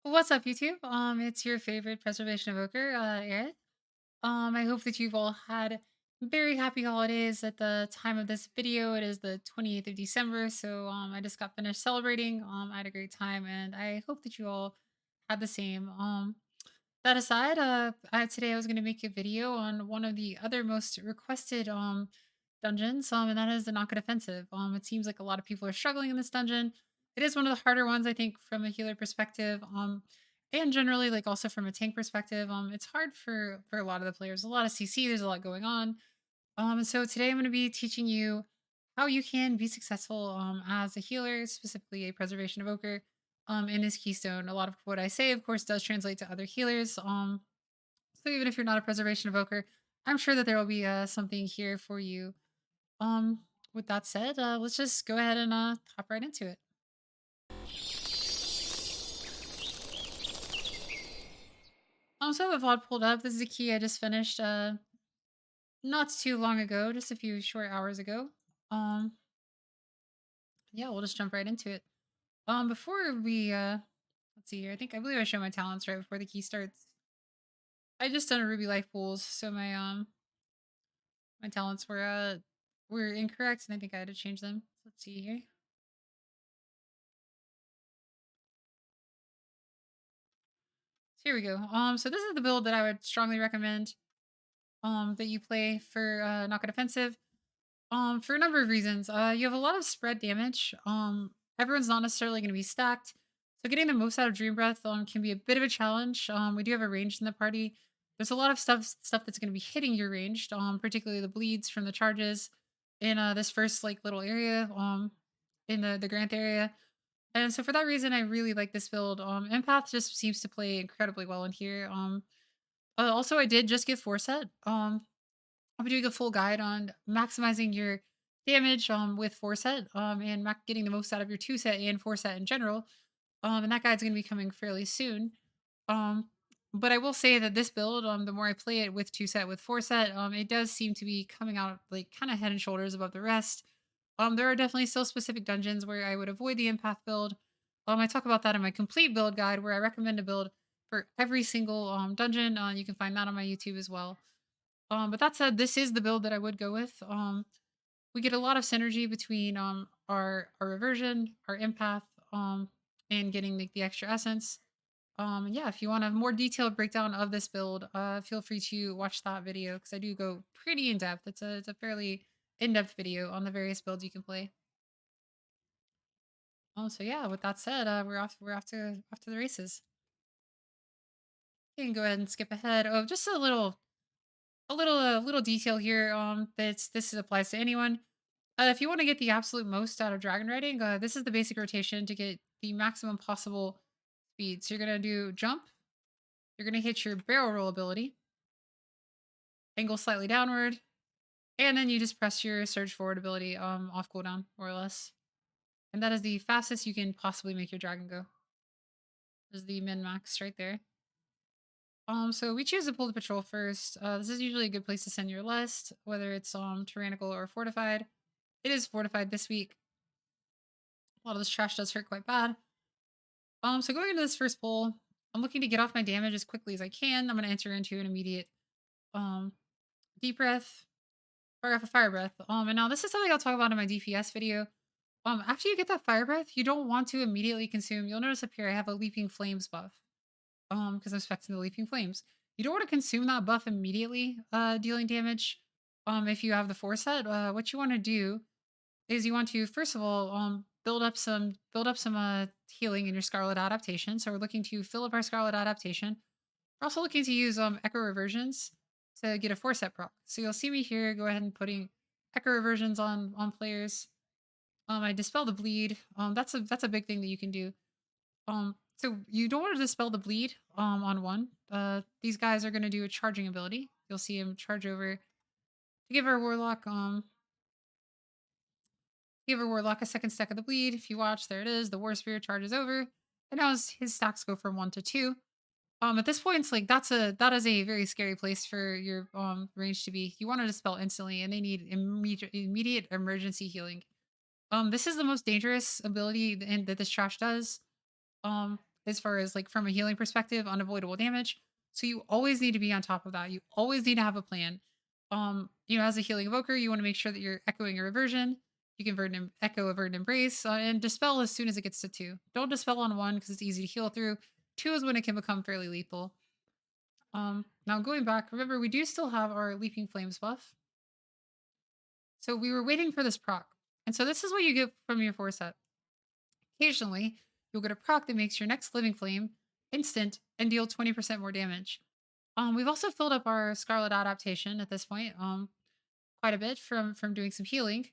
What's up, YouTube? It's your favorite preservation evoker, Aerith. I hope that you've all had very happy holidays at the time of this video. It is the 28th of December, so I just got finished celebrating. I had a great time, and I hope that you all had the same. That aside, today I was going to make a video on one of the other most requested dungeons, and that is the Nokhud Offensive. It seems like a lot of people are struggling in this dungeon. It is one of the harder ones, I think, from a healer perspective, and generally, like also from a tank perspective. It's hard for a lot of the players. A lot of CC. There's a lot going on. So today I'm going to be teaching you how you can be successful as a healer, specifically a preservation evoker. In his keystone, a lot of what I say, of course, does translate to other healers. So even if you're not a preservation evoker, I'm sure that there will be something here for you. With that said, let's just go ahead and hop right into it. So I have a VOD pulled up. This is a key I just finished not too long ago, just a few short hours ago. Um, yeah, we'll just jump right into it. Before we let's see here. I believe I show my talents right before the key starts. I just done a Ruby Life pools, so my talents were incorrect, and I think I had to change them. Let's see here. So here we go. So this is the build that I would strongly recommend that you play for Knockout Offensive. For a number of reasons. You have a lot of spread damage. Everyone's not necessarily going to be stacked, so getting the most out of Dream Breath can be a bit of a challenge. We do have a ranged in the party. There's a lot of stuff that's going to be hitting your ranged, particularly the bleeds from the charges in this first like little area, in the Grant area. And so for that reason, I really like this build. Empath just seems to play incredibly well in here. Also, I did just get Forset. I'll be doing a full guide on maximizing your damage with Forset and getting the most out of your two set and four set in general. And that guide's going to be coming fairly soon. Um, but I will say that this build, the more I play it with two set with four set, it does seem to be coming out like kind of head and shoulders above the rest. There are definitely still specific dungeons where I would avoid the empath build. I talk about that in my complete build guide where I recommend a build for every single dungeon. You can find that on my YouTube as well. But that said, this is the build that I would go with. We get a lot of synergy between our reversion, our empath, and getting the extra essence. And yeah, if you want a more detailed breakdown of this build, feel free to watch that video because I do go pretty in depth. It's a fairly in depth video on the various builds you can play. So yeah, with that said, we're off to the races. You can go ahead and skip ahead. Oh, just a little detail here. This applies to anyone. If you want to get the absolute most out of dragon riding, this is the basic rotation to get the maximum possible speed. So you're gonna do jump. You're gonna hit your barrel roll ability, angle slightly downward, and then you just press your surge forward ability off cooldown more or less. And that is the fastest you can possibly make your dragon go. This is the min max right there. So we choose to pull the patrol first. This is usually a good place to send your list, whether it's tyrannical or fortified. It is fortified this week. A lot of this trash does hurt quite bad. So going into this first pull, I'm looking to get off my damage as quickly as I can. I'm going to enter into an immediate um deep breath, fire off a fire breath. And now this is something I'll talk about in my DPS video. After you get that fire breath, you don't want to immediately consume. You'll notice up here I have a leaping flames buff. Because I'm expecting the leaping flames. You don't want to consume that buff immediately, dealing damage. If you have the foresight, what you want to do is you want to first of all build up some healing in your Scarlet adaptation. So we're looking to fill up our Scarlet adaptation. We're also looking to use echo reversions to get a foresight proc. So you'll see me here go ahead and putting echo reversions on players. I dispel the bleed. That's a big thing that you can do. So you don't want to dispel the bleed on one. These guys are going to do a charging ability. You'll see him charge over to give our warlock a second stack of the bleed. If you watch, there it is. The war spear charges over, and now his stacks go from 1 to 2. At this point, it's like that is a very scary place for your range to be. You want to dispel instantly, and they need immediate emergency healing. This is the most dangerous ability that this trash does. as far as like from a healing perspective, unavoidable damage. So you always need to be on top of that. You always need to have a plan. As a healing evoker, you want to make sure that you're echoing a reversion. You can echo, avert, and embrace, and dispel as soon as it gets to two. Don't dispel on one because it's easy to heal through. Two is when it can become fairly lethal. Now going back, remember we do still have our leaping flames buff. So we were waiting for this proc. And so this is what you get from your foreset. Occasionally, you'll get a proc that makes your next living flame instant and deal 20% more damage. We've also filled up our Scarlet adaptation at this point, quite a bit from doing some healing.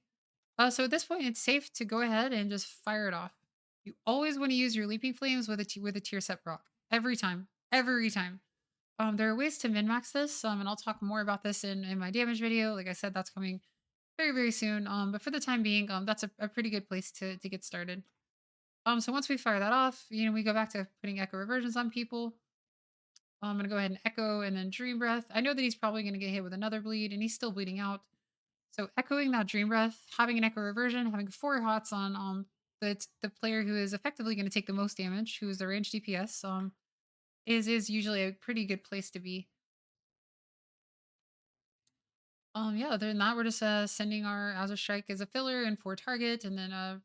So at this point, it's safe to go ahead and just fire it off. You always want to use your leaping flames with a tier set proc every time, every time. There are ways to min max this, and I'll talk more about this in my damage video. Like I said, that's coming very very soon. But for the time being, that's a pretty good place to get started. So once we fire that off, we go back to putting echo reversions on people. I'm gonna go ahead and echo and then dream breath. I know that he's probably gonna get hit with another bleed, and he's still bleeding out. So echoing that dream breath, having an echo reversion, having 4 hots on the player who is effectively going to take the most damage, who is the range DPS, is usually a pretty good place to be. Yeah, other than that, we're just sending our Azure Strike as a filler and for target, and then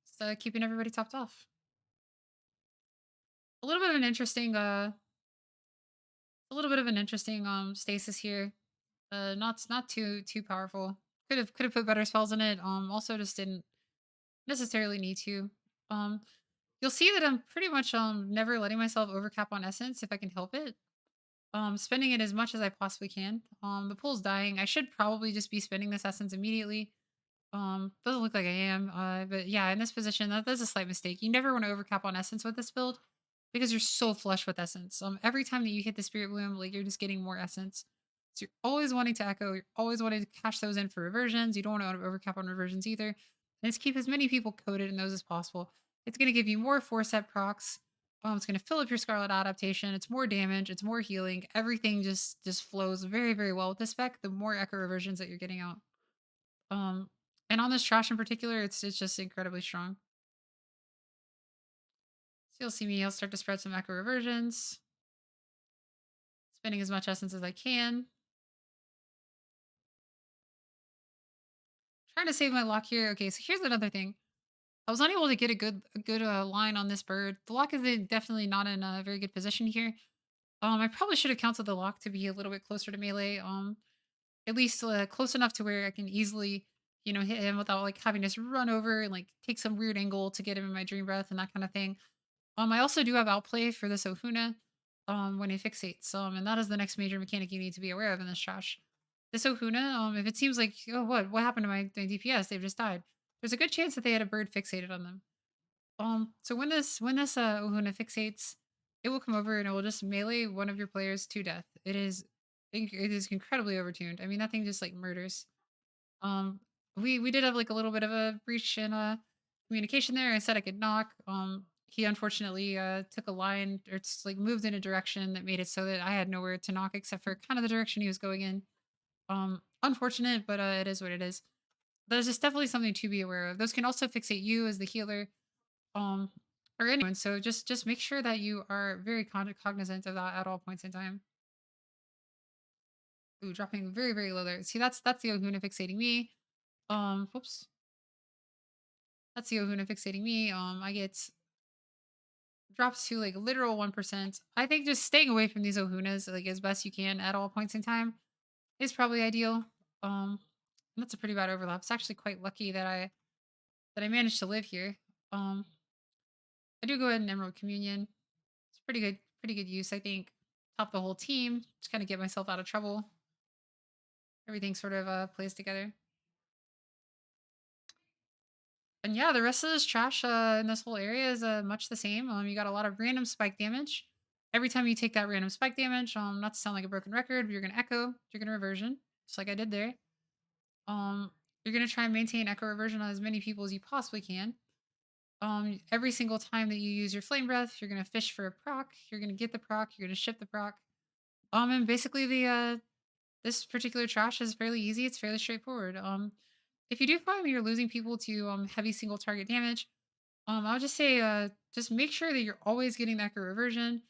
just, keeping everybody topped off. A little bit of an interesting stasis here. Not too powerful. Could have put better spells in it. Also just didn't necessarily need to. Um, you'll see that I'm pretty much never letting myself overcap on essence if I can help it. Spending it as much as I possibly can. The pool's dying. I should probably just be spending this essence immediately. Doesn't look like I am. But yeah, in this position, that's a slight mistake. You never want to overcap on essence with this build because you're so flush with essence. Every time that you hit the spirit bloom, like you're just getting more essence. So you're always wanting to echo. You're always wanting to cash those in for reversions. You don't want to overcap on reversions either. And just keep as many people coded in those as possible. It's going to give you more 4-set procs. It's going to fill up your Scarlet adaptation. It's more damage. It's more healing. Everything just flows very very well with this spec. The more echo reversions that you're getting out. Um, and on this trash in particular, it's just incredibly strong. So you'll see me. I'll start to spread some echo reversions, spending as much essence as I can. Trying to save my lock here. Okay, so here's another thing. I was unable to get a good line on this bird. The lock is definitely not in a very good position here. I probably should have counted the lock to be a little bit closer to melee. At least close enough to where I can easily, hit him without like having to just run over and like take some weird angle to get him in my dream breath and that kind of thing. I also do have outplay for this Ohuna when it fixates. And that is the next major mechanic you need to be aware of in this trash. This Ohuna, if it seems like, oh, what happened to my DPS? They've just died. There's a good chance that they had a bird fixated on them. So when this Ohuna fixates, it will come over and it will just melee one of your players to death. It is incredibly overtuned. I mean, that thing just like murders. Um, we did have like a little bit of a breach in communication there. I said I could knock. He unfortunately took a line or it's like moved in a direction that made it so that I had nowhere to knock except for kind of the direction he was going in. Unfortunate, but it is what it is. There's just definitely something to be aware of. Those can also fixate you as the healer, um, or anyone. So just make sure that you are very cognizant of that at all points in time. Ooh, dropping very very low there. See, that's the Ohuna fixating me. Whoops. That's the Ohuna fixating me. I get drops to like literal 1%. I think just staying away from these Ohunas like as best you can at all points in time is probably ideal. And that's a pretty bad overlap. It's actually quite lucky that I managed to live here. Um, I do go ahead and Emerald Communion. It's pretty good use, I think. Top the whole team, just kind of get myself out of trouble. Everything sort of plays together. And yeah, the rest of this trash in this whole area is much the same. You got a lot of random spike damage. Every time you take that random spike damage, not to sound like a broken record, but you're gonna echo, you're gonna reversion, just like I did there. You're gonna try and maintain echo reversion on as many people as you possibly can. Every single time that you use your flame breath, you're gonna fish for a proc. You're gonna get the proc. You're gonna ship the proc. And basically the this particular trash is fairly easy. It's fairly straightforward. If you do find that you're losing people to heavy single target damage, I would just say, just make sure that you're always getting that good reversion,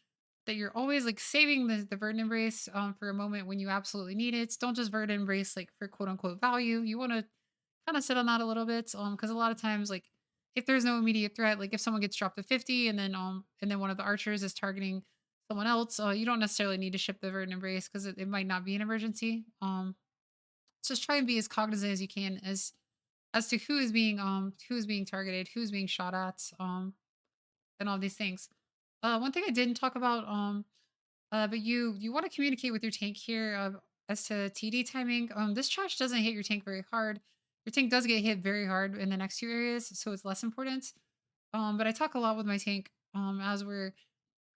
that you're always like saving the verdant embrace for a moment when you absolutely need it. Don't just verdant embrace like for quote unquote value. You want to kind of sit on that a little bit, because a lot of times like if there's no immediate threat, like if someone gets dropped to 50 and then one of the archers is targeting someone else, you don't necessarily need to ship the verdant embrace because it might not be an emergency. Just try and be as cognizant as you can as to who is being targeted, who's being shot at, and all these things. One thing I didn't talk about, but you want to communicate with your tank here as to TD timing. This trash doesn't hit your tank very hard. Your tank does get hit very hard in the next two areas, so it's less important. But I talk a lot with my tank as we're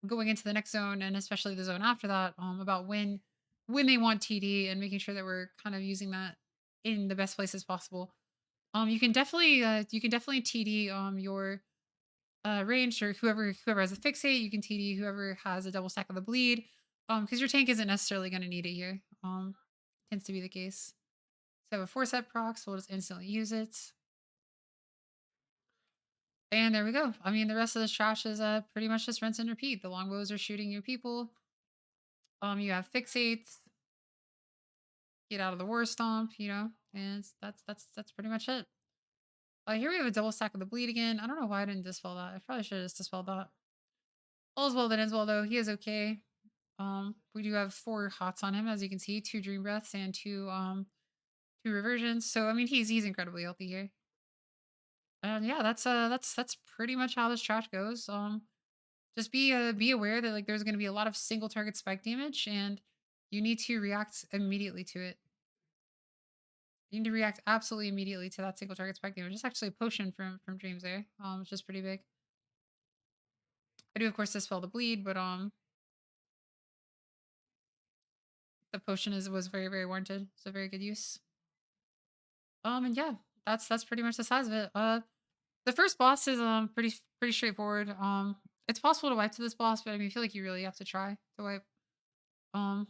going into the next zone and especially the zone after that about when they want TD and making sure that we're kind of using that in the best places possible. You can definitely TD your range or whoever has a fixate. You can TD whoever has a double stack of the bleed, because your tank isn't necessarily going to need it here. Tends to be the case. So a four set procs, we'll just instantly use it, and there we go. I mean, the rest of this trash is pretty much just rinse and repeat. The longbows are shooting your people. You have fixates, get out of the war stomp, and that's pretty much it. Here we have a double stack of the bleed again. I don't know why I didn't dispel that. I probably should have just dispelled that. All's well that ends well though. He is okay. We do have four hots on him, as you can see, two dream breaths and two reversions. So I mean, he's incredibly healthy here. And yeah, that's pretty much how this trash goes. Just be aware that like there's going to be a lot of single target spike damage, and you need to react immediately to it. You need to react absolutely immediately to that single target spike damage. It's actually a potion from dreams there. Which is pretty big. I do of course dispel the bleed, but the potion is was very warranted. It's a very good use. And yeah, that's pretty much the size of it. The first boss is pretty straightforward. It's possible to wipe to this boss, but I mean, I feel like you really have to try to wipe. Um,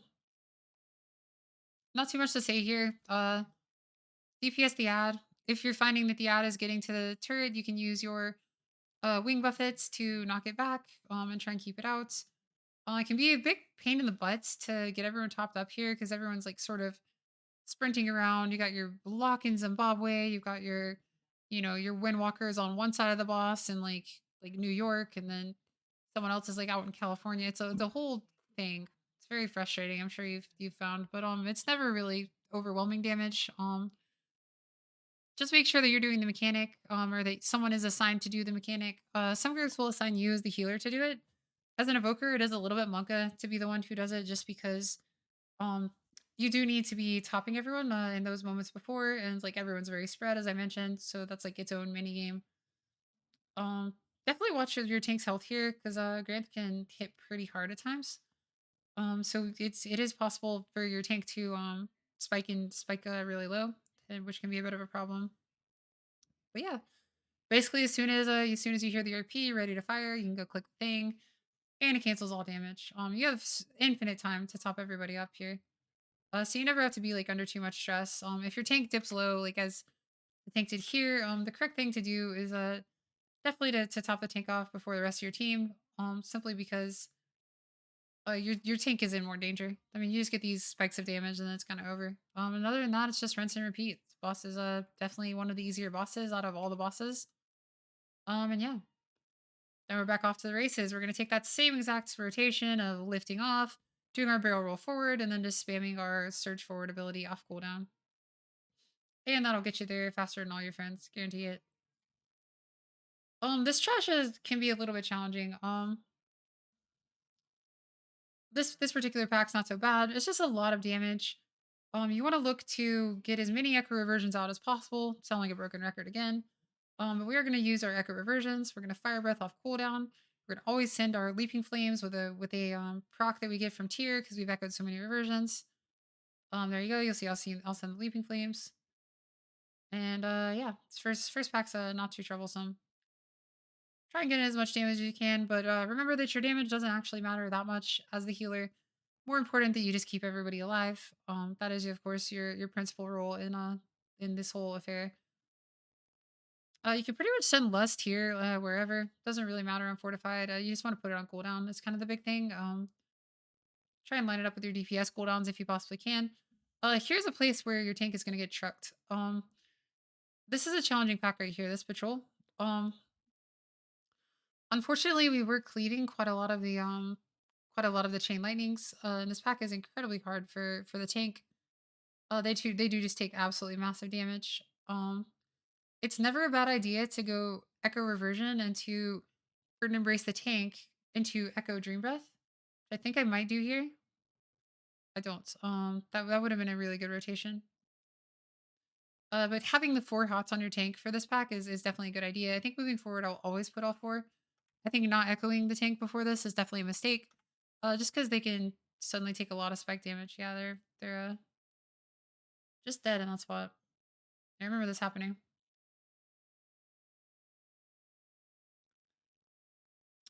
Not too much to say here. DPS the ad. If you're finding that the ad is getting to the turret, you can use your wing buffets to knock it back. And try and keep it out. It can be a big pain in the butts to get everyone topped up here because everyone's like sort of sprinting around. You got your block in Zimbabwe. You've got your windwalkers on one side of the boss in like New York, and then someone else is like out in California. It's a whole thing. It's very frustrating. I'm sure you've found, but it's never really overwhelming damage. Just make sure that you're doing the mechanic, or that someone is assigned to do the mechanic. Some groups will assign you as the healer to do it. As an evoker, it is a little bit monka to be the one who does it, just because um, you do need to be topping everyone in those moments before, and like everyone's very spread, as I mentioned. So that's like its own mini game. Um, Definitely watch your tank's health here because Grant can hit pretty hard at times. So it is possible for your tank to spike really low, which can be a bit of a problem. But yeah, basically as soon as you hear the RP ready to fire, you can go click the thing, and it cancels all damage. You have infinite time to top everybody up here. So you never have to be like under too much stress. If your tank dips low, like as the tank did here, the correct thing to do is definitely to top the tank off before the rest of your team. Simply because your tank is in more danger. I mean, you just get these spikes of damage and then it's kind of over. And other than that, it's just rinse and repeat. This boss is definitely one of the easier bosses out of all the bosses. And yeah, then we're back off to the races. We're gonna take that same exact rotation of lifting off, doing our barrel roll forward, and then just spamming our surge forward ability off cooldown. And that'll get you there faster than all your friends. Guarantee it. This trash can be a little bit challenging. This particular pack's not so bad. It's just a lot of damage. You want to look to get as many echo reversions out as possible. Sound like a broken record again. But we are going to use our echo reversions. We're going to fire breath off cooldown. We're going to always send our leaping flames with a proc that we get from tier because we've echoed so many reversions. There you go. You'll see I'll send the leaping flames. And yeah, this first pack's not too troublesome. Try and get in as much damage as you can, but remember that your damage doesn't actually matter that much as the healer. More important that you just keep everybody alive. That is, of course, your principal role in this whole affair. You can pretty much send Lust here, wherever. Doesn't really matter on Fortified. You just want to put it on cooldown. That's kind of the big thing. Try and line it up with your DPS cooldowns if you possibly can. Here's a place where your tank is going to get trucked. This is a challenging pack right here. This patrol. Um, Unfortunately, we were cleaving quite a lot of the chain lightnings. And this pack is incredibly hard for the tank. They do just take absolutely massive damage. It's never a bad idea to go Echo Reversion into Burden Embrace the tank into Echo Dream Breath. I think I might do here. I don't. That would have been a really good rotation. But having the 4 hots on your tank for this pack is definitely a good idea. I think moving forward, I'll always put all 4. I think not echoing the tank before this is definitely a mistake. Just because they can suddenly take a lot of spike damage. Yeah, they're just dead in that spot. I remember this happening.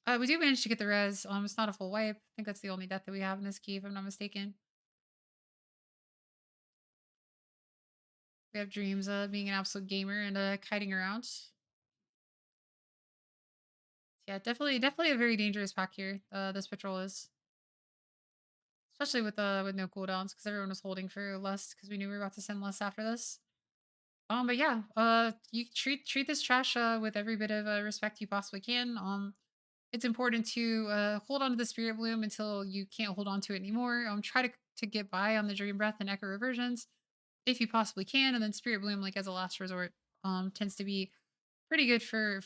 We do manage to get the res. It's not a full wipe. I think that's the only death that we have in this key, if I'm not mistaken. We have Dreams being an absolute gamer and kiting around. Yeah, definitely a very dangerous pack here. This patrol is, especially with no cooldowns, because everyone was holding for Lust because we knew we were about to send Lust after this. But yeah, you treat this trash with every bit of respect you possibly can. It's important to hold on to the Spirit Bloom until you can't hold on to it anymore. Try to get by on the Dream Breath and Echo Reversions if you possibly can, and then Spirit Bloom, like as a last resort, tends to be pretty good for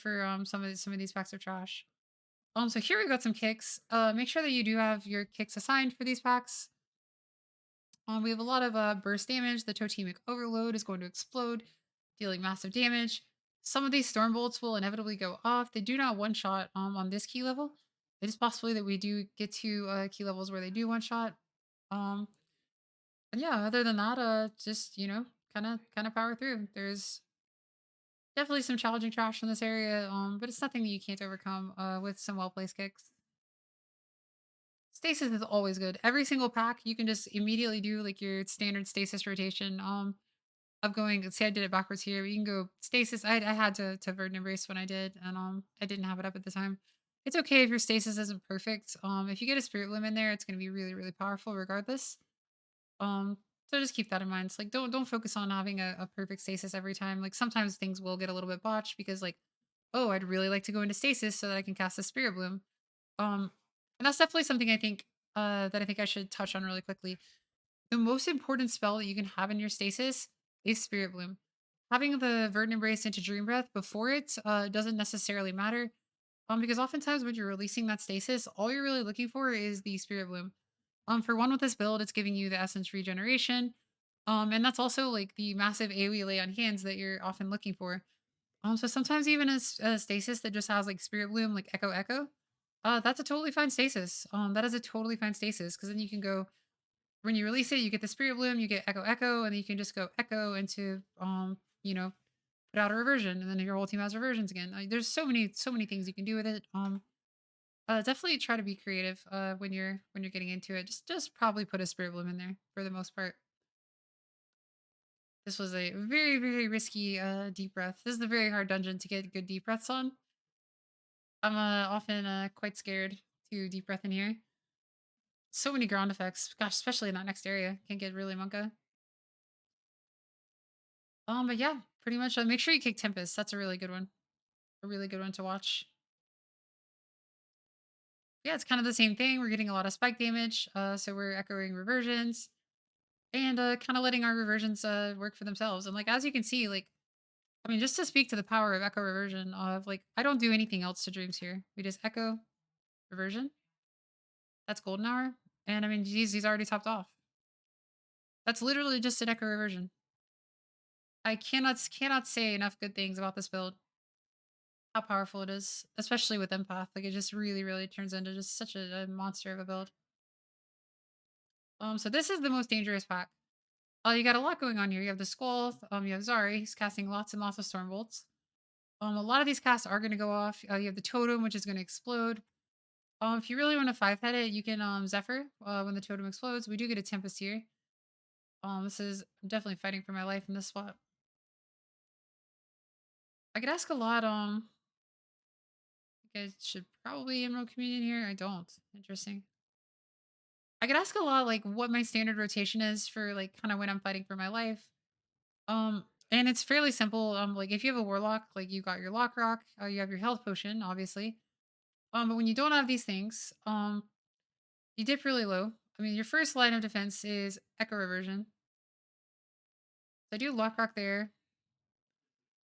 some of these packs of trash. So here we got some kicks. Make sure that you do have your kicks assigned for these packs. We have a lot of burst damage. The Totemic Overload is going to explode, dealing massive damage. Some of these Storm Bolts will inevitably go off. They do not one shot on this key level. It is possibly that we do get to key levels where they do one shot. Um, and yeah, other than that, just kind of power through. There's definitely some challenging trash in this area, but it's nothing that you can't overcome with some well placed kicks. Stasis is always good. Every single pack, you can just immediately do like your standard stasis rotation. Of going, say I did it backwards here. You can go stasis. I had to Verdant Embrace when I did, and I didn't have it up at the time. It's okay if your stasis isn't perfect. If you get a Spirit Limb in there, it's gonna be really really powerful regardless. Um, so just keep that in mind. It's like don't focus on having a perfect stasis every time. Like sometimes things will get a little bit botched because like, oh, I'd really like to go into stasis so that I can cast a Spirit Bloom. Um, and that's definitely something I think I should touch on really quickly. The most important spell that you can have in your stasis is Spirit Bloom. Having the Verdant Embrace into Dream Breath before it doesn't necessarily matter. Because oftentimes when you're releasing that stasis, all you're really looking for is the Spirit Bloom. For one with this build, it's giving you the Essence Regeneration. And that's also like the massive AoE lay on hands that you're often looking for. So sometimes even a stasis that just has like Spirit Bloom, like Echo Echo, that's a totally fine stasis. That is a totally fine stasis because then you can go when you release it, you get the Spirit Bloom, you get Echo Echo, and then you can just go Echo into put out a reversion, and then your whole team has reversions again. There's so many things you can do with it. Definitely try to be creative when you're getting into it. Just probably put a Spirit Bloom in there for the most part. This was a very very risky deep breath. This is a very hard dungeon to get good deep breaths on. I'm often quite scared to deep breath in here. So many ground effects, gosh, especially in that next area, can get really monka. But yeah, pretty much. Make sure you kick Tempest. That's a really good one. A really good one to watch. Yeah, it's kind of the same thing. We're getting a lot of spike damage, so we're echoing reversions and kind of letting our reversions work for themselves. And like as you can see, like I mean, just to speak to the power of echo reversion, of like I don't do anything else to dreams here. We just echo reversion. That's golden hour, and I mean, geez, he's already topped off. That's literally just an echo reversion. I cannot say enough good things about this build. How powerful it is, especially with empath. Like it just really, really turns into just such a monster of a build. So this is the most dangerous pack. You got a lot going on here. You have the Skull. You have Zari. He's casting lots and lots of Storm Bolts. A lot of these casts are going to go off. You have the Totem, which is going to explode. If you really want to five head it, you can Zephyr when the Totem explodes. We do get a Tempest here. This is I'm definitely fighting for my life in this spot. I could ask a lot. You guys should probably enroll communion here. I don't. Interesting. I could ask a lot, like what my standard rotation is for like kind of when I'm fighting for my life. And it's fairly simple. Like if you have a warlock, like you got your lock rock, you have your health potion, obviously. But when you don't have these things, you dip really low. I mean, your first line of defense is echo reversion. So I do lock rock there.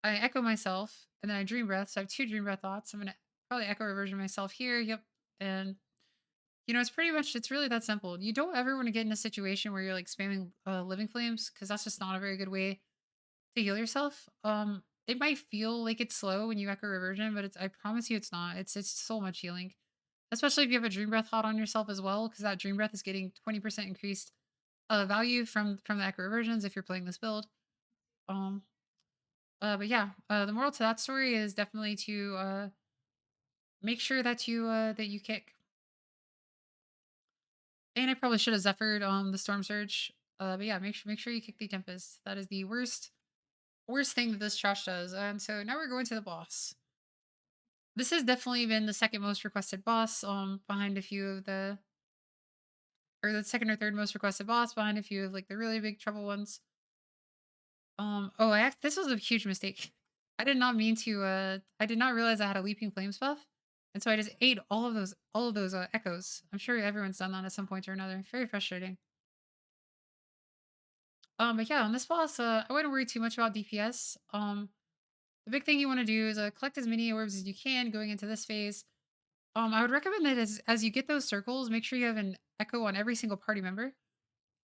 I echo myself, and then I dream breath. So I have two dream breath thoughts. I'm gonna probably echo reversion myself here. Yep. And it's pretty much it's really that simple. You don't ever want to get in a situation where you're like spamming living flames because that's just not a very good way to heal yourself. It might feel like it's slow when you echo reversion, but I promise you it's not. It's so much healing. Especially if you have a dream breath hot on yourself as well, because that dream breath is getting 20% increased value from the echo reversions if you're playing this build. Um but yeah, the moral to that story is definitely to make sure that you kick. And I probably should have Zephyred the Storm Surge. But yeah, make sure you kick the Tempest. That is the worst thing that this trash does. And so now we're going to the boss. This has definitely been the second most requested boss, behind a few of or the second or third most requested boss behind a few of like the really big trouble ones. Oh, this was a huge mistake. I did not realize I had a Leaping Flames buff. And so I just ate all of those echoes. I'm sure everyone's done that at some point or another. Very frustrating. But yeah, on this boss, I wouldn't worry too much about DPS. The big thing you want to do is collect as many orbs as you can going into this phase. I would recommend that as you get those circles, make sure you have an echo on every single party member.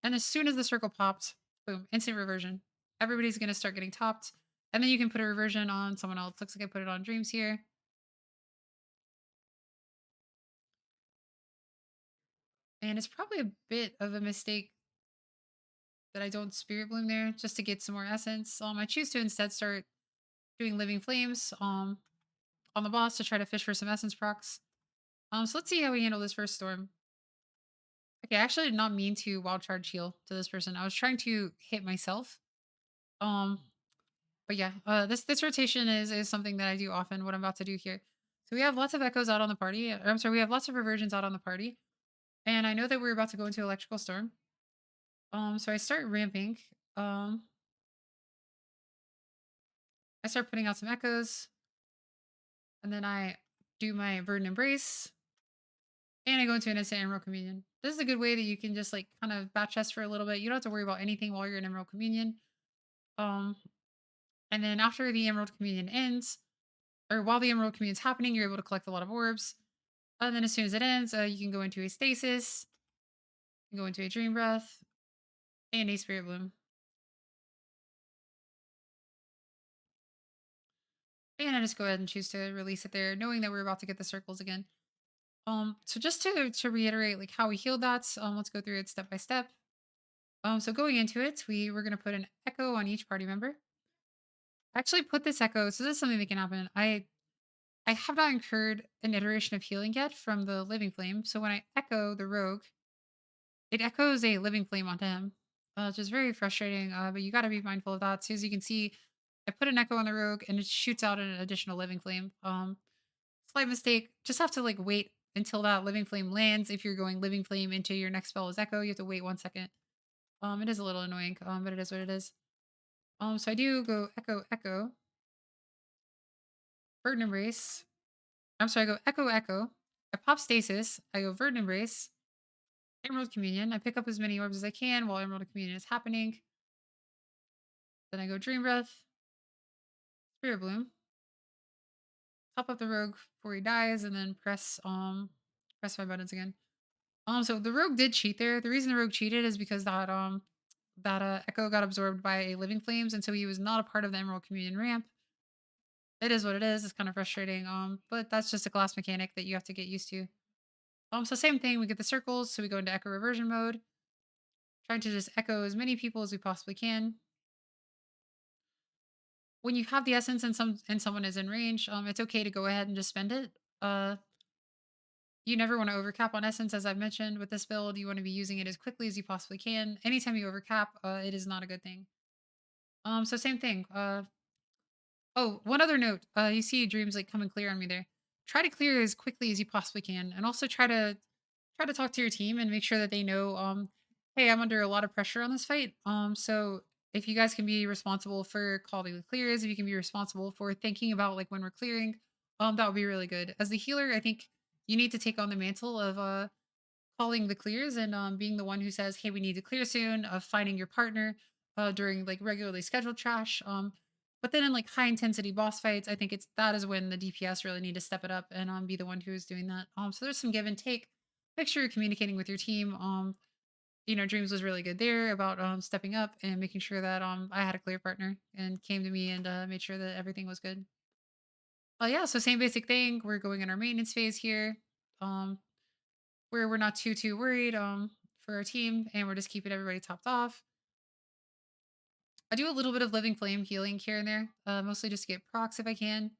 And as soon as the circle pops, boom, instant reversion. Everybody's gonna start getting topped. And then you can put a reversion on someone else. Looks like I put it on Dreams here. And it's probably a bit of a mistake that I don't Spirit Bloom there just to get some more essence. I choose to instead start doing Living Flames on the boss to try to fish for some essence procs. So let's see how we handle this first storm. Okay, I actually did not mean to wild charge heal to this person. I was trying to hit myself. Um, but yeah, this rotation is something that I do often. What I'm about to do here. So we have lots of echoes out on the party. I'm sorry, we have lots of reversions out on the party, and I know that we're about to go into electrical storm. So I start ramping. Um, I start putting out some echoes, and then I do my verdant embrace, and I go into an instant emerald communion. This is a good way that you can just like kind of batch test for a little bit. You don't have to worry about anything while you're in emerald communion. Um, and then after the emerald communion ends, or while the emerald communion's happening, you're able to collect a lot of orbs. And then as soon as it ends, you can go into a stasis, go into a dream breath, and a spirit bloom. And I just go ahead and choose to release it there, knowing that we're about to get the circles again. So just to reiterate, like how we healed that. Let's go through it step by step. So going into it, we're gonna put an echo on each party member. I actually put this echo, so this is something that can happen. I have not incurred an iteration of healing yet from the living flame. So when I echo the rogue, it echoes a living flame onto him, which is very frustrating. But you got to be mindful of that. So as you can see, I put an echo on the rogue, and it shoots out an additional living flame. Slight mistake. Just have to like wait until that living flame lands. If you're going living flame into your next spell as echo, you have to wait 1 second. It is a little annoying, but it is what it is. So I do go echo, echo, verdant embrace. I'm sorry, I go echo, echo. I pop stasis. I go verdant embrace, emerald communion. I pick up as many orbs as I can while emerald communion is happening. Then I go dream breath, spirit bloom, top up the rogue before he dies, and then press my buttons again. So the rogue did cheat there. The reason the rogue cheated is because that echo got absorbed by a living flames, and so he was not a part of the emerald communion ramp. It is what it is. It's kind of frustrating. But that's just a class mechanic that you have to get used to. So same thing. We get the circles, so we go into echo reversion mode, trying to just echo as many people as we possibly can. When you have the essence and someone is in range, it's okay to go ahead and just spend it. You never want to overcap on essence, as I've mentioned with this build. You want to be using it as quickly as you possibly can. Anytime you overcap, it is not a good thing. So same thing. Oh, one other note. You see dreams like coming clear on me there. Try to clear as quickly as you possibly can, and also try to talk to your team and make sure that they know. Hey, I'm under a lot of pressure on this fight. So if you guys can be responsible for calling the clears, if you can be responsible for thinking about like when we're clearing, that would be really good. As the healer, I think you need to take on the mantle of calling the clears and being the one who says, "Hey, we need to clear soon," of finding your partner during like regularly scheduled trash. But then in like high intensity boss fights, I think it's that is when the DPS really need to step it up and be the one who is doing that. So there's some give and take. Make sure you're communicating with your team. Dreams was really good there about stepping up and making sure that I had a clear partner and came to me and made sure that everything was good. Yeah, so same basic thing. We're going in our maintenance phase here. Um, where we're not too worried for our team and we're just keeping everybody topped off. I do a little bit of living flame healing here and there, mostly just to get procs if I can.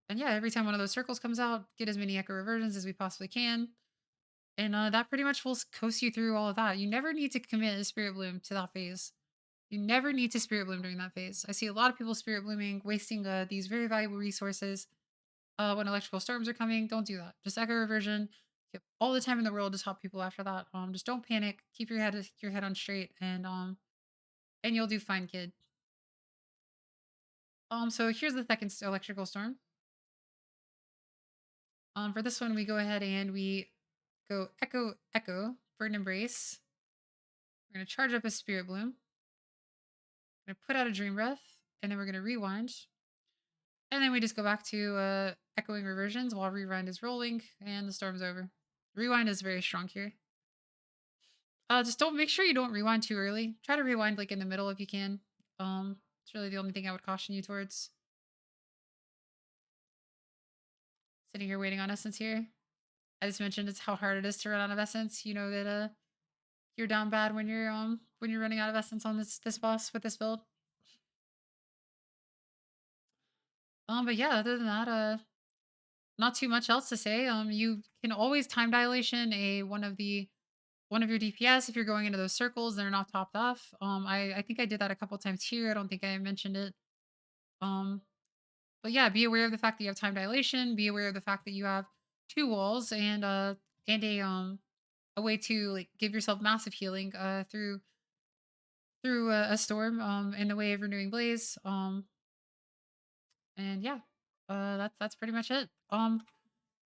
And yeah, every time one of those circles comes out, get as many echo reversions as we possibly can. And that pretty much will coast you through all of that. You never need to commit a spirit bloom to that phase. You never need to spirit bloom during that phase. I see a lot of people spirit blooming, wasting these very valuable resources when electrical storms are coming. Don't do that. Just echo reversion. You have all the time in the world to top people after that. Just don't panic. Keep your head on straight, and you'll do fine, kid. So here's the second electrical storm. For this one, we go ahead and we go echo echo for an embrace. We're gonna charge up a spirit bloom. We're gonna put out a dream breath, and then we're gonna rewind. And then we just go back to echoing reversions while rewind is rolling, and the storm's over. Rewind is very strong here. Just don't make sure you don't rewind too early. Try to rewind like in the middle if you can. It's really the only thing I would caution you towards. Sitting here waiting on essence here. I just mentioned it's how hard it is to run out of essence. You know that you're down bad when you're running out of essence on this boss with this build. But yeah, other than that, not too much else to say. You can always time dilation one of your DPS if you're going into those circles and they're not topped off. I think I did that a couple times here. I don't think I mentioned it. Um, but yeah, be aware of the fact that you have time dilation. Be aware of the fact that you have two walls and a way to like give yourself massive healing through a storm in the way of renewing blaze. And yeah, that's pretty much it.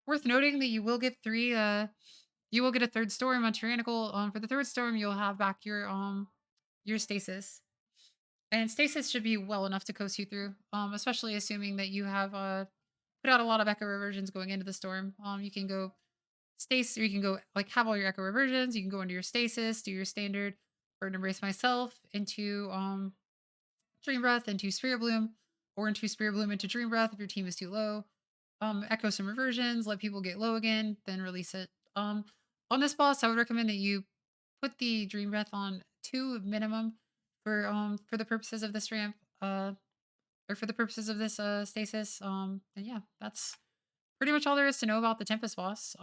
Worth noting that you will get a third storm on Tyrannical. For the third storm, you'll have back your stasis. And stasis should be well enough to coast you through, especially assuming that you have put out a lot of echo reversions going into the storm. You can go stasis, or you can go like have all your echo reversions. You can go into your stasis, do your standard burn embrace myself into dream breath, into spirit bloom, or into spirit bloom into dream breath if your team is too low. Echo some reversions, let people get low again, then release it. On this boss, I would recommend that you put the dream breath on 2 minimum for the purposes of this ramp, or for the purposes of this stasis. And yeah, that's pretty much all there is to know about the Tempest boss.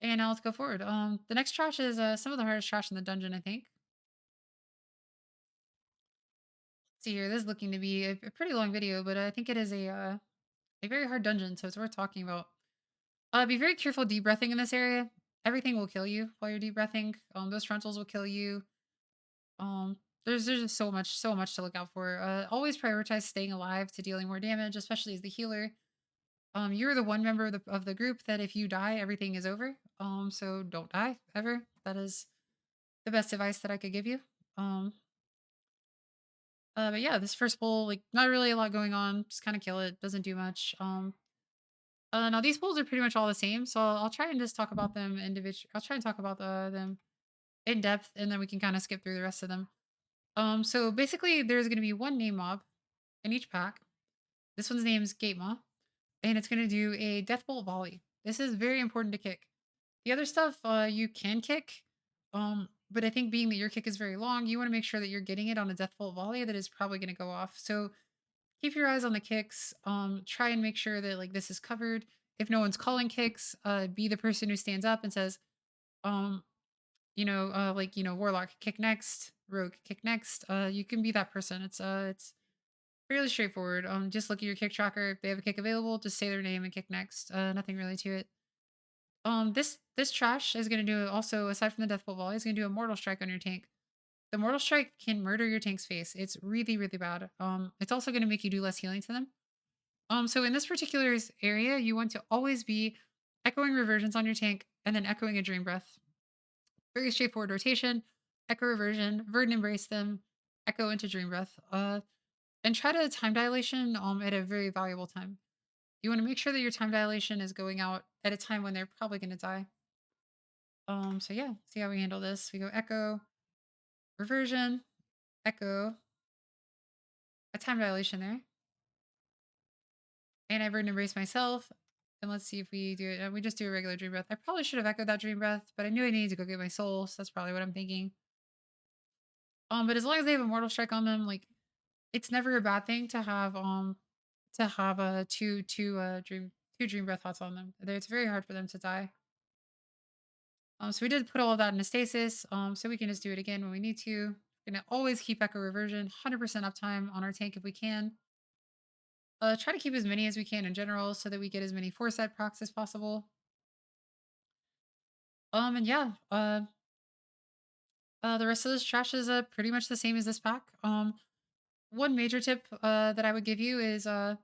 And now let's go forward. The next trash is some of the hardest trash in the dungeon, I think. See here, this is looking to be a pretty long video, but I think it is a very hard dungeon, so it's worth talking about. Be very careful deep breathing in this area. Everything will kill you while you're deep breathing. Those frontals will kill you. Um, there's just so much to look out for. Always prioritize staying alive to dealing more damage, especially as the healer. You're the one member of the group that if you die, everything is over. So don't die ever. That is the best advice that I could give you. Um, but yeah, this first pull, like not really a lot going on. Just kind of kill it. Doesn't do much. Now these pulls are pretty much all the same, so I'll try and just talk about them individually. I'll try and talk about them in depth, and then we can kind of skip through the rest of them. So basically, there's going to be one name mob in each pack. This one's name is Gate Maw, and it's going to do a Deathbolt volley. This is very important to kick. The other stuff you can kick, but I think being that your kick is very long, you want to make sure that you're getting it on a Deathbolt volley that is probably going to go off. So keep your eyes on the kicks. Try and make sure that like this is covered. If no one's calling kicks, be the person who stands up and says, um, like Warlock kick next, Rogue kick next. You can be that person. It's Fairly straightforward. Just look at your kick tracker. If they have a kick available, just say their name and kick next. Nothing really to it. This trash is gonna do also aside from the death bolt volley, is gonna do a mortal strike on your tank. The mortal strike can murder your tank's face. It's really, really bad. It's also gonna make you do less healing to them. So in this particular area, you want to always be echoing reversions on your tank and then echoing a dream breath. Very straightforward rotation, echo reversion, verdant embrace them, echo into dream breath. And try to time dilation at a very valuable time. You want to make sure that your time dilation is going out at a time when they're probably gonna die. So yeah, see how we handle this. We go echo, reversion, echo, a time dilation there. And I verdant embrace myself. And let's see if we do it. We just do a regular dream breath. I probably should have echoed that dream breath, but I knew I needed to go get my soul, so that's probably what I'm thinking. But as long as they have a mortal strike on them, like it's never a bad thing to have a two dream breath hots on them. It's very hard for them to die. So we did put all of that in a stasis. So we can just do it again when we need to. We're gonna always keep echo reversion, 100% uptime on our tank if we can. Try to keep as many as we can in general so that we get as many 4-set procs as possible. And yeah, the rest of this trash is pretty much the same as this pack. One major tip that I would give you is see,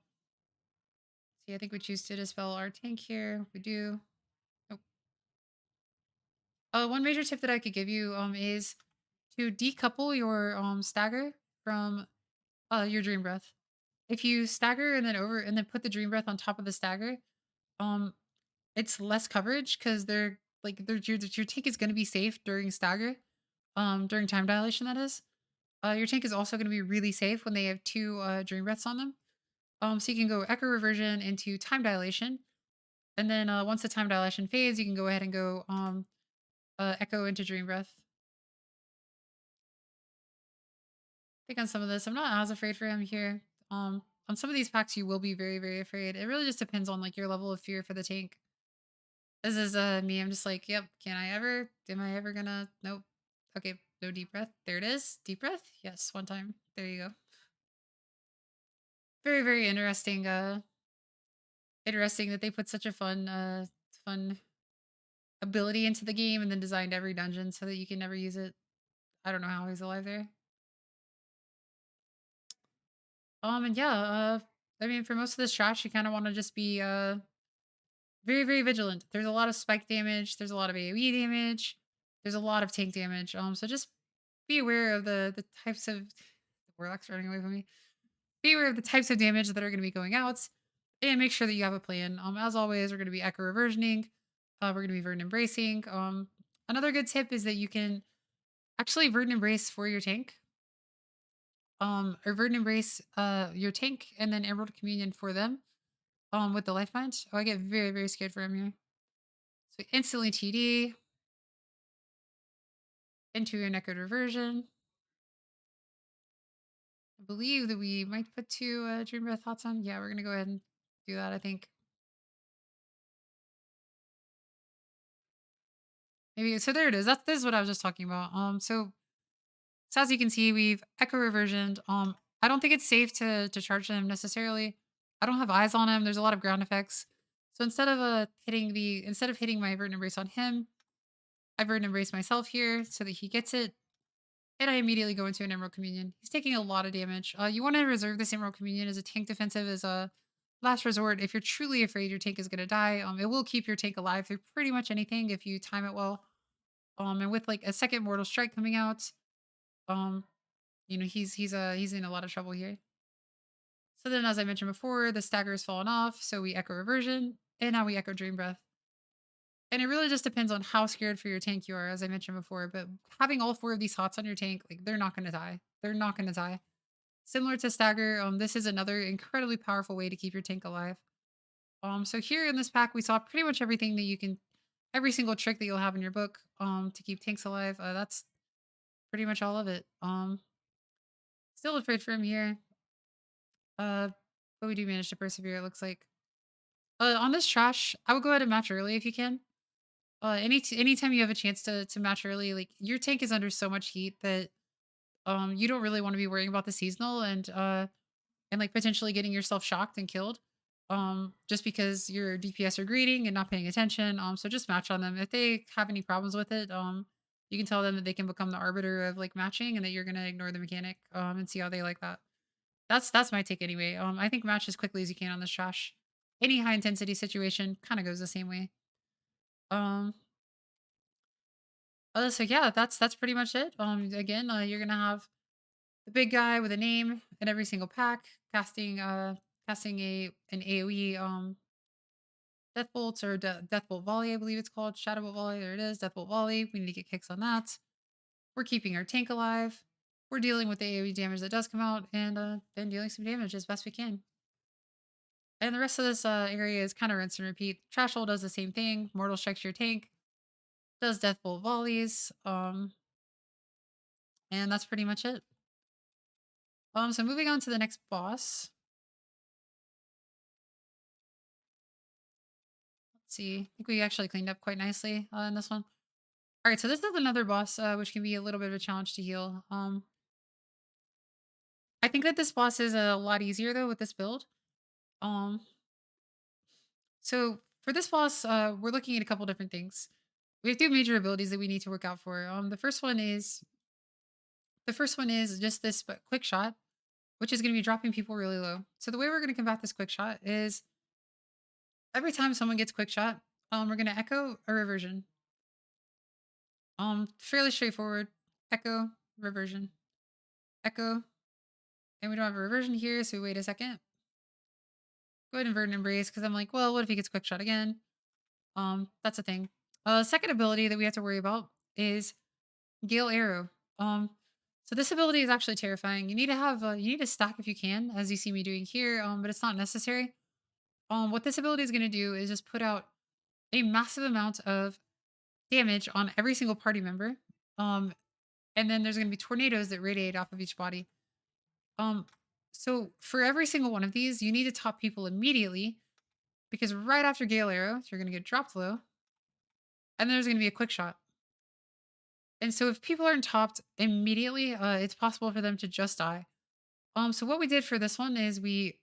I think we choose to dispel our tank here. We do. Oh. One major tip that I could give you is to decouple your stagger from your dream breath. If you stagger and then put the dream breath on top of the stagger, um, it's less coverage because your tank is going to be safe during stagger, during time dilation. That is, your tank is also going to be really safe when they have two dream breaths on them. So you can go echo reversion into time dilation, and then once the time dilation fades, you can go ahead and go echo into dream breath. I think on some of this, I'm not as afraid for him here. On some of these packs, you will be very, very afraid. It really just depends on like your level of fear for the tank. This is me. I'm just like, yep. Can I ever? Am I ever gonna? Nope. Okay. No deep breath. There it is. Deep breath. Yes. One time. There you go. Very, very interesting. Interesting that they put such a fun ability into the game and then designed every dungeon so that you can never use it. I don't know how he's alive there. And yeah. I mean, for most of this trash, you kind of want to just be very, very vigilant. There's a lot of spike damage. There's a lot of AoE damage. There's a lot of tank damage. So just be aware of the types of the warlock's running away from me. Be aware of the types of damage that are going to be going out, and make sure that you have a plan. As always, we're going to be echo reversioning. We're going to be verdant embracing. Another good tip is that you can actually verdant embrace for your tank. Or verdant embrace your tank and then emerald communion for them. With the life punch. Oh, I get very, very scared for him here. So instantly TD into your Necro reversion. I believe that we might put two Dream Breath Hots on. Yeah, we're gonna go ahead and do that, I think. Maybe so there it is. This is what I was just talking about. So as you can see, we've echo reversioned. I don't think it's safe to charge him necessarily. I don't have eyes on him. There's a lot of ground effects. So instead of hitting my verdant embrace on him, I verdant embrace myself here so that he gets it. And I immediately go into an Emerald Communion. He's taking a lot of damage. You want to reserve this Emerald Communion as a tank defensive as a last resort. If you're truly afraid your tank is going to die, it will keep your tank alive through pretty much anything if you time it well. And with like a second Mortal Strike coming out, um, he's in a lot of trouble here. So then, as I mentioned before, the stagger has fallen off, so we echo reversion, and now we echo dream breath. And it really just depends on how scared for your tank you are, as I mentioned before. But having all four of these hots on your tank, like they're not going to die. They're not going to die. Similar to stagger, this is another incredibly powerful way to keep your tank alive. So here in this pack, we saw pretty much everything that you can, every single trick that you'll have in your book, to keep tanks alive. That's pretty much all of it. Still afraid for him here. But we do manage to persevere. It looks like. On this trash, I would go ahead and match early if you can. Anytime you have a chance to match early, like your tank is under so much heat that you don't really want to be worrying about the seasonal, and and like potentially getting yourself shocked and killed. Just because your DPS are greeting and not paying attention. So just match on them. If they have any problems with it, you can tell them that they can become the arbiter of like matching and that you're gonna ignore the mechanic, and see how they like that. That's my take anyway. I think match as quickly as you can on this trash. Any high intensity situation kind of goes the same way. Um, so yeah, that's pretty much it. Again, you're gonna have the big guy with a name in every single pack, casting a an AOE death bolts or death bolt volley, I believe it's called shadow bolt volley. There it is, death bolt volley. We need to get kicks on that. We're keeping our tank alive. We're dealing with the AOE damage that does come out, and then dealing some damage as best we can. And the rest of this area is kind of rinse and repeat. Trash hole does the same thing. Mortal strikes your tank, does death bolt volleys, and that's pretty much it. So moving on to the next boss. Let's see. I think we actually cleaned up quite nicely in this one. All right, so this is another boss, which can be a little bit of a challenge to heal. I think that this boss is a lot easier though with this build. Um, so for this boss, we're looking at a couple different things. We have two major abilities that we need to work out for. The first one is just this quick shot, which is going to be dropping people really low. So the way we're going to combat this quick shot is every time someone gets quick shot, we're going to echo a reversion. Fairly straightforward. Echo, reversion, echo, and we don't have a reversion here, so wait a second. Go ahead and invert and embrace because I'm like, well, what if he gets quick shot again? That's a thing. Second ability that we have to worry about is Gale Arrow. Um, so this ability is actually terrifying. You need to stack if you can, as you see me doing here. But it's not necessary. What this ability is going to do is just put out a massive amount of damage on every single party member. Um, and then there's going to be tornadoes that radiate off of each body. Um, so for every single one of these, you need to top people immediately because right after Gale Arrow, you're going to get dropped low, and then there's going to be a quick shot. And so if people aren't topped immediately, it's possible for them to just die. So what we did for this one is we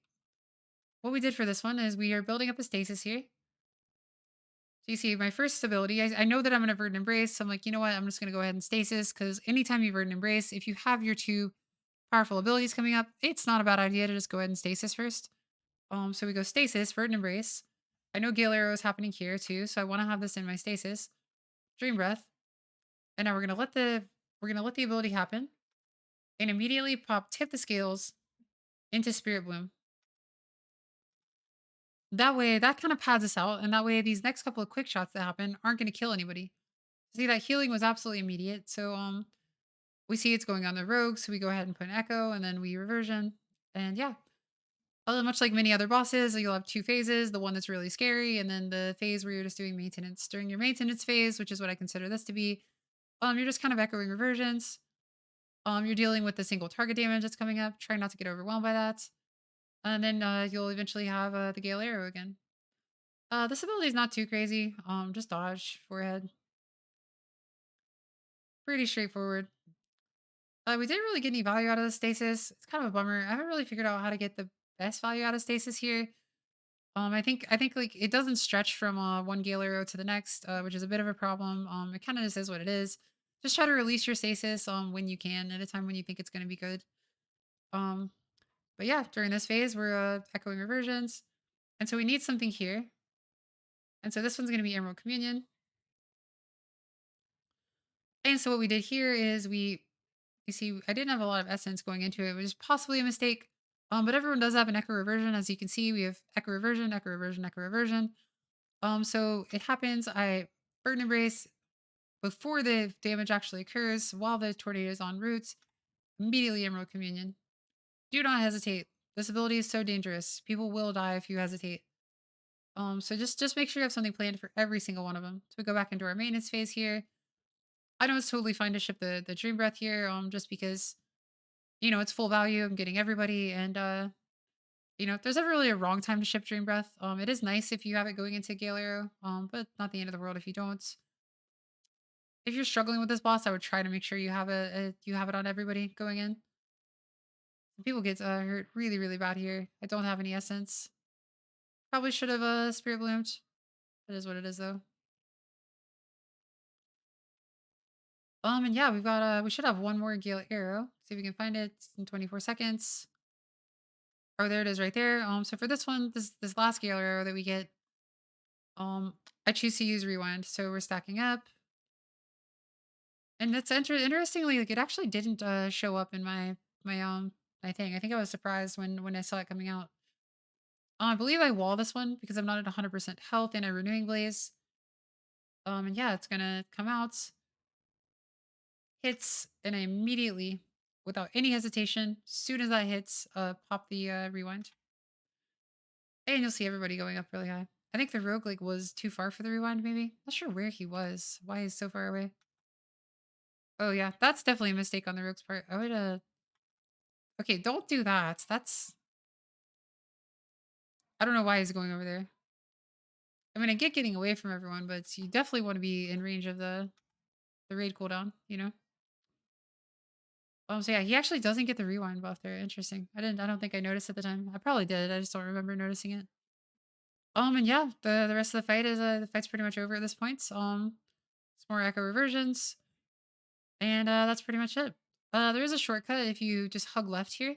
are building up a stasis here. So you see my first ability, I know that I'm going to Verdant Embrace. So I'm like, you know what? I'm just going to go ahead and stasis because anytime you Verdant Embrace, if you have your two powerful abilities coming up, it's not a bad idea to just go ahead and stasis first. So we go stasis, Verdant Embrace. I know Gale Arrow is happening here too, so I want to have this in my stasis. Dream Breath. And now we're gonna let the ability happen and immediately tip the scales into Spirit Bloom. That way, that kind of pads us out, and that way these next couple of quick shots that happen aren't gonna kill anybody. See, that healing was absolutely immediate. So we see it's going on the rogue, so we go ahead and put an echo and then we reversion. And yeah. Much like many other bosses, you'll have two phases, the one that's really scary, and then the phase where you're just doing maintenance. During your maintenance phase, which is what I consider this to be, you're just kind of echoing reversions. You're dealing with the single target damage that's coming up. Try not to get overwhelmed by that. And then you'll eventually have the Gale Arrow again. This ability is not too crazy. Just dodge, forehead. Pretty straightforward. We didn't really get any value out of the stasis. It's kind of a bummer. I haven't really figured out how to get the best value out of stasis here. I think like it doesn't stretch from one Gale Arrow to the next, which is a bit of a problem. It kind of just is what it is. Just try to release your stasis when you can at a time when you think it's going to be good. Um, but yeah, during this phase, we're echoing reversions, and so we need something here. And so this one's going to be Emerald Communion. And so what we did here is you see, I didn't have a lot of essence going into it, which is possibly a mistake. But everyone does have an echo reversion. As you can see, we have echo reversion, echo reversion, echo reversion. So it happens. I burn embrace before the damage actually occurs while the tornado is en route. Immediately Emerald Communion. Do not hesitate. This ability is so dangerous. People will die if you hesitate. So just make sure you have something planned for every single one of them. So we go back into our maintenance phase here. I know it's totally fine to ship the Dream Breath here, just because it's full value. I'm getting everybody, and if there's ever really a wrong time to ship Dream Breath, it is nice if you have it going into Gale Arrow, but not the end of the world if you don't. If you're struggling with this boss, I would try to make sure you have you have it on everybody going in. People get hurt really, really bad here. I don't have any essence. Probably should have spirit bloomed. It is what it is though. And yeah, we should have one more Gale arrow. See if we can find it in 24 seconds. Oh, there it is right there. So for this one, this last Gale arrow that we get, um, I choose to use rewind. So we're stacking up. And that's interestingly, like it actually didn't show up in my thing. I think I was surprised when I saw it coming out. I believe I wall this one because I'm not at 100% health and a renewing blaze. And yeah, it's gonna come out, hits, and I immediately, without any hesitation, soon as that hits, pop the rewind, and you'll see everybody going up really high. I think the rogue like was too far for the rewind. Maybe not sure where he was. Why he's so far away? Oh yeah, that's definitely a mistake on the rogue's part. I would Okay, don't do that. That's I don't know why he's going over there. I mean, I get getting away from everyone, but you definitely want to be in range of the raid cooldown. You know. So yeah, he actually doesn't get the rewind buff there. Interesting. I don't think I noticed at the time. I probably did. I just don't remember noticing it. And yeah, the rest of the fight's pretty much over at this point. It's more echo reversions, and that's pretty much it. There is a shortcut if you just hug left here,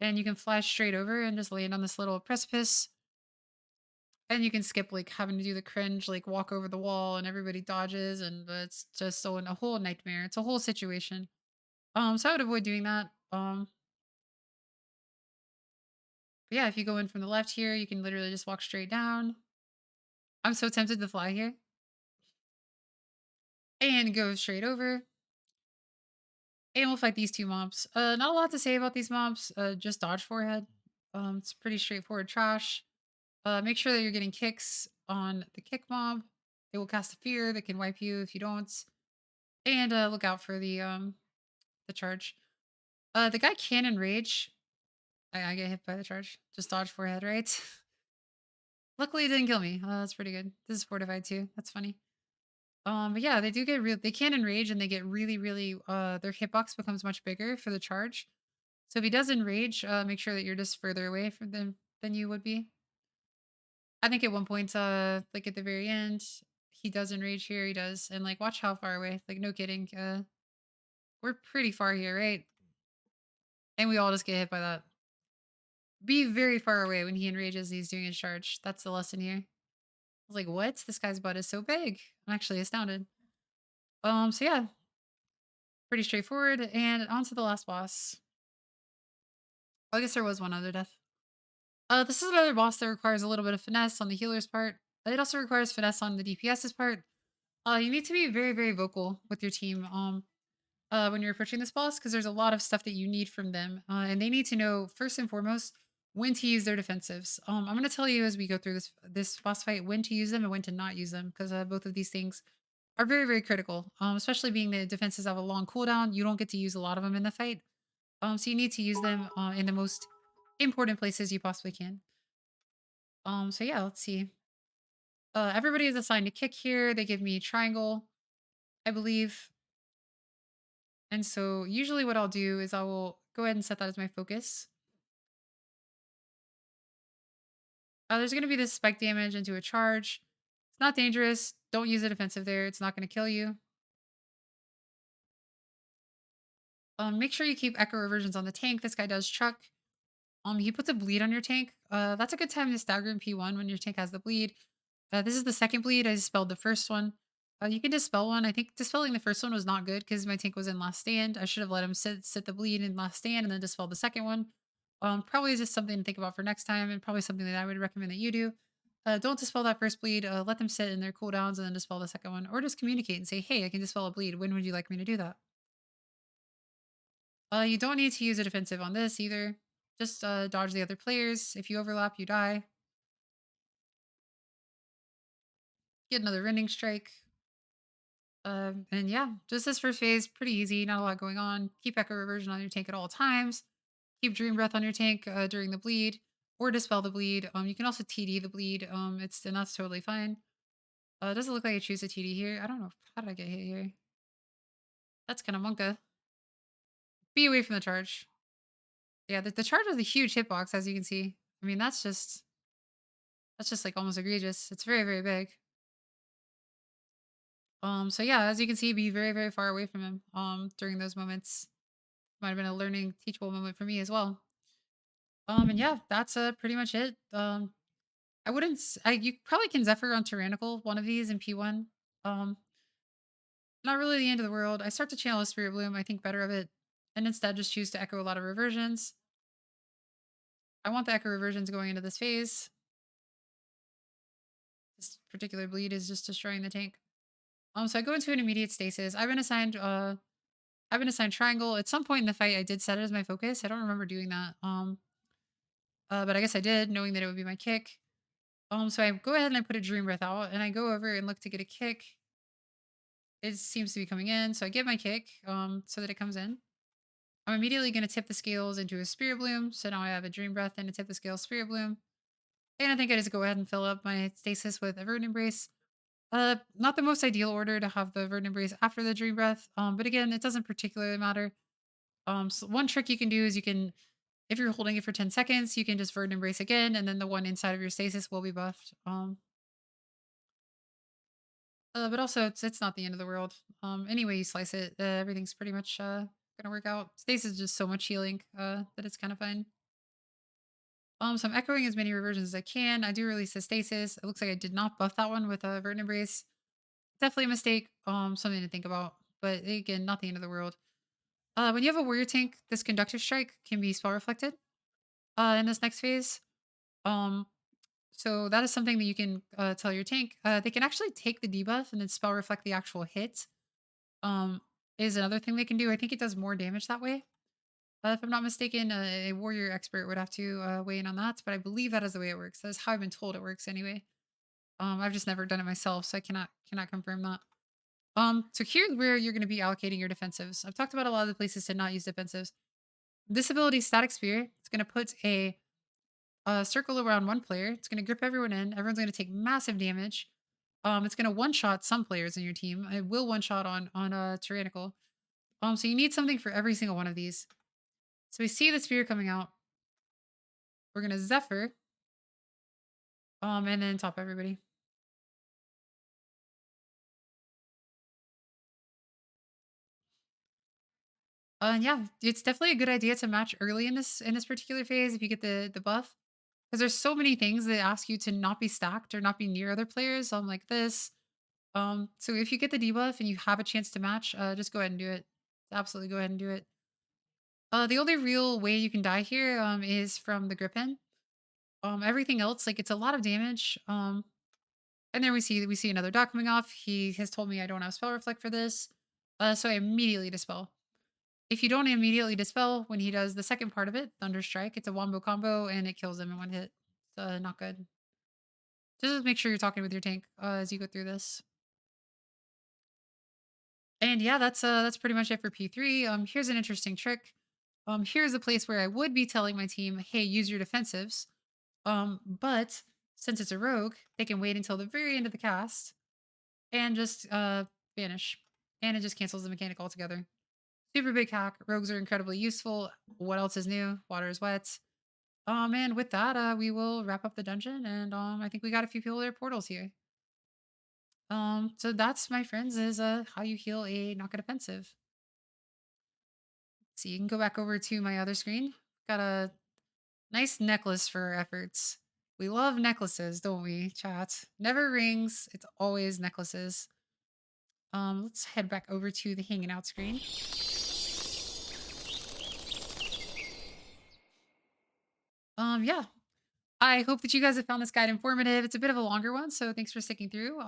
and you can fly straight over and just land on this little precipice. And you can skip like having to do the cringe, like walk over the wall and everybody dodges, and it's just so a whole nightmare. It's a whole situation. So I would avoid doing that. But yeah, if you go in from the left here, you can literally just walk straight down. I'm so tempted to fly here and go straight over. And we'll fight these two mobs. Not a lot to say about these mobs. Just dodge forehead. It's pretty straightforward trash. Make sure that you're getting kicks on the kick mob. It will cast a fear that can wipe you if you don't. And look out for the charge. The guy can enrage. I get hit by the charge. Just dodge forehead, right? Luckily, it didn't kill me. That's pretty good. This is fortified too. That's funny. But yeah, they do get real. They can enrage, and they get really, really. Their hitbox becomes much bigger for the charge. So if he does enrage, make sure that you're just further away from them than you would be. I think at one point, like at the very end, he does enrage here. He does, and like watch how far away. Like no kidding. We're pretty far here, right? And we all just get hit by that. Be very far away when he enrages and he's doing his charge. That's the lesson here. I was like, what? This guy's butt is so big. I'm actually astounded. So yeah, pretty straightforward. And on to the last boss. I guess there was one other death. This is another boss that requires a little bit of finesse on the healer's part. It also requires finesse on the DPS's part. You need to be very, very vocal with your team. When you're approaching this boss, because there's a lot of stuff that you need from them, and they need to know first and foremost when to use their defensives. I'm going to tell you as we go through this boss fight when to use them and when to not use them, because both of these things are very, very critical. Especially being the defenses have a long cooldown, you don't get to use a lot of them in the fight. So you need to use them in the most important places you possibly can. So yeah, let's see. Everybody is assigned a kick here. They give me triangle, I believe. And so usually what I'll do is I will go ahead and set that as my focus. There's going to be this spike damage into a charge. It's not dangerous. Don't use a defensive there. It's not going to kill you. Make sure you keep echo reversions on the tank. This guy does chuck. He puts a bleed on your tank. That's a good time to stagger in P1 when your tank has the bleed. This is the second bleed. I dispelled the first one. You can dispel one. I think dispelling the first one was not good because my tank was in last stand. I should have let him sit the bleed in last stand and then dispel the second one. Probably just something to think about for next time, and probably something that I would recommend that you do. Don't dispel that first bleed. Let them sit in their cooldowns and then dispel the second one, or just communicate and say, "Hey, I can dispel a bleed. When would you like me to do that?" You don't need to use a defensive on this either. Just dodge the other players. If you overlap, you die. Get another rending strike. And yeah, just this first phase, pretty easy. Not a lot going on. Keep echo reversion on your tank at all times. Keep dream breath on your tank during the bleed, or dispel the bleed. You can also TD the bleed. And that's totally fine. It doesn't look like I choose a TD here. I don't know. How did I get hit here? That's kind of monka. Be away from the charge. Yeah, the charge is a huge hitbox, as you can see. I mean, that's just like almost egregious. It's very, very big. So yeah, as you can see, be very, very far away from him. During those moments, might have been a learning, teachable moment for me as well. And yeah, that's pretty much it. I wouldn't. You probably can Zephyr on Tyrannical, one of these in P1. Um, Not really the end of the world. I start to channel a Spirit Bloom. I think better of it, and instead just choose to echo a lot of reversions. I want the echo reversions going into this phase. This particular bleed is just destroying the tank. So I go into an immediate stasis. I've been assigned triangle. At some point in the fight, I did set it as my focus. I don't remember doing that. But I guess I did, knowing that it would be my kick. So I go ahead and I put a dream breath out, and I go over and look to get a kick. It seems to be coming in, so I get my kick, so that it comes in. I'm immediately going to tip the scales into a Spirit Bloom. So now I have a Dream Breath and a tip the scales Spirit Bloom. And I think I just go ahead and fill up my stasis with a Verdant Embrace. Not the most ideal order to have the Verdant Embrace after the Dream Breath. But again, it doesn't particularly matter. So one trick you can do is if you're holding it for 10 seconds, you can just Verdant Embrace again, and then the one inside of your stasis will be buffed. But also, it's not the end of the world. Anyway you slice it, everything's pretty much gonna work out. Stasis is just so much healing that it's kind of fine. So I'm echoing as many reversions as I can. I do release the stasis. It looks like I did not buff that one with a Verdant Embrace. Definitely a mistake. Something to think about. But again, not the end of the world. When you have a warrior tank, this conductive strike can be spell reflected. In this next phase. Um, so that is something that you can tell your tank. They can actually take the debuff and then spell reflect the actual hit. Um, is another thing they can do. I think it does more damage that way. If I'm not mistaken, a warrior expert would have to weigh in on that, but I believe that is the way it works. That's how I've been told it works anyway. I've just never done it myself, so I cannot confirm that. So here's where you're going to be allocating your defensives. I've talked about a lot of the places to not use defensives. This ability, Static Spear, it's going to put a circle around one player. It's going to grip everyone in. Everyone's going to take massive damage. It's going to one shot some players in your team. It will one shot on Tyrannical. So you need something for every single one of these. So we see the spear coming out. We're gonna Zephyr, and then top everybody. And yeah, it's definitely a good idea to match early in this particular phase if you get the buff, because there's so many things that ask you to not be stacked or not be near other players. Like this. So if you get the debuff and you have a chance to match, just go ahead and do it. Absolutely, go ahead and do it. The only real way you can die here is from the Griffin. Everything else, like it's a lot of damage. And then we see another dot coming off. He has told me I don't have spell reflect for this. So I immediately dispel. If you don't immediately dispel when he does the second part of it, Thunder Strike, it's a wombo combo and it kills him in one hit. Not good. Just make sure you're talking with your tank as you go through this. And yeah, that's pretty much it for P3. Here's an interesting trick. Here's a place where I would be telling my team, hey, use your defensives. But since it's a rogue, they can wait until the very end of the cast and just vanish. And it just cancels the mechanic altogether. Super big hack. Rogues are incredibly useful. What else is new? Water is wet. And with that, we will wrap up the dungeon. And I think we got a few people that are portals here. So that's, my friends, is how you heal a knockout offensive. So you can go back over to my other screen. Got a nice necklace for our efforts. We love necklaces, don't we, chat? Never rings. It's always necklaces. Let's head back over to the hanging out screen. Yeah. I hope that you guys have found this guide informative. It's a bit of a longer one, so thanks for sticking through.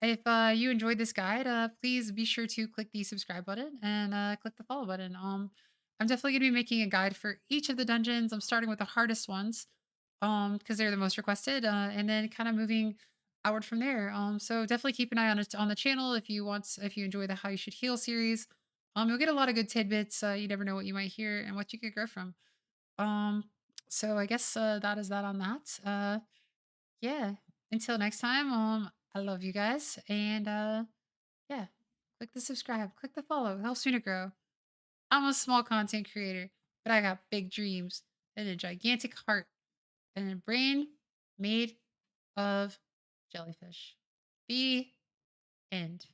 If you enjoyed this guide, please be sure to click the subscribe button and click the follow button. I'm definitely going to be making a guide for each of the dungeons. I'm starting with the hardest ones because they're the most requested, and then kind of moving outward from there. So definitely keep an eye on it on the channel if you enjoy the How You Should Heal series. You'll get a lot of good tidbits. You never know what you might hear and what you could grow from. Um, so I guess that is that on that. Yeah. Until next time, I love you guys. And yeah, click the subscribe, click the follow. It helps me to grow. I'm a small content creator. but I got big dreams and a gigantic heart and a brain made of jellyfish. The end.